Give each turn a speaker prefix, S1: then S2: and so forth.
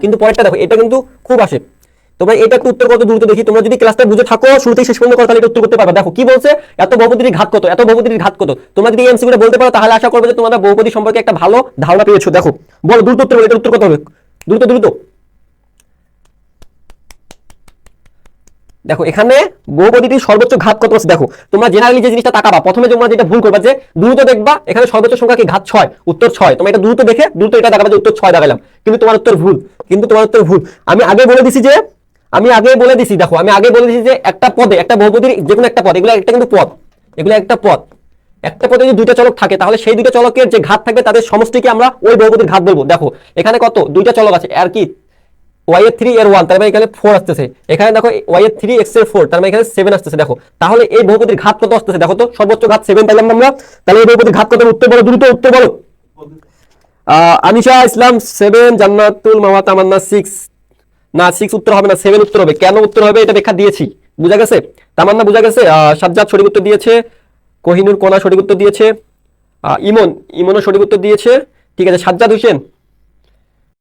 S1: কিন্তু পরেরটা দেখো, এটা কিন্তু খুব আসে। তোমরা এটা একটু উত্তর কত দ্রুত দেখি। তোমরা যদি ক্লাসটা বুঝে থাকো শুরু থেকে শেষ পর্যন্ত করো, তাহলে এটা উত্তর করতে পারবে। দেখো কি বলছে, এত বহুপদীর ঘাত কত, এত বহুপদীর ঘাত কত। তোমরা যদি এমসিকিউটা বলতে পারো তাহলে আশা করবে যে তোমরা বহুপদী সম্পর্কে একটা ভালো ধারণা পেয়েছো। দেখো বলো দ্রুত উত্তর বলো, এটা উত্তর কত হবে, দ্রুত দ্রুত। দেখো এখানে বহুপদীটির সর্বোচ্চ ঘাত কত আছে। দেখো তোমরা জেনারেলি যে জিনিসটা তাকাবা, প্রথমে তোমরা যেটা ভুল করবা যে দ্রুত দেখবা এখানে সর্বোচ্চ সংখ্যা কি ঘাত 6, উত্তর 6। তোমরা এটা দ্রুত দেখে দ্রুত এটা দেখাবা যে উত্তর 6 দেখালাম, কিন্তু তোমার উত্তর ভুল, কিন্তু তোমার উত্তর ভুল। আমি আগে বলে দিছি যে, দেখো আমি আগে বলে দিছি যে একটা পদে, একটা বহুপদীর যে কোনো একটা পদ, এগুলো একটা কিন্তু পদ, এগুলো একটা পদ, একটা পদে যদি দুইটা চলক থাকে তাহলে সেই দুইটা চলকের যে ঘাত থাকবে তাদের সমষ্টিকে আমরা ওই বহুপদীর ঘাত বলবো। দেখো এখানে কত, দুইটা চলক আছে, আর কি y এর 3 এর 1, তার মানে এখানে 4 আসতেছে। এখানে দেখো y এর 3 x এর 4, তার মানে এখানে 7 আসতেছে। দেখো তাহলে এই বহুপদীর ঘাত কত আসতেছে, দেখো তো সর্বোচ্চ ঘাত 7 পাইলাম আমরা। তাহলে এই বহুপদীর ঘাত কত, উত্তর বলো, দ্রুত উত্তর বলো। আনিশা ইসলাম 7, জান্নাতুল মাওয়া তামান্না 6, না 6 উত্তর হবে না, 7 উত্তর হবে। কেন উত্তর হবে এটা ব্যাখ্যা দিয়েছি, বুঝা গেছে। তামান্না বুঝা গেছে। সাজ্জাদ সঠিক উত্তর দিয়েছে, কোহিনুর কোনা সঠিক উত্তর দিয়েছে, ইমনও সঠিক উত্তর দিয়েছে। ঠিক আছে, সাজ্জাদ হোসেন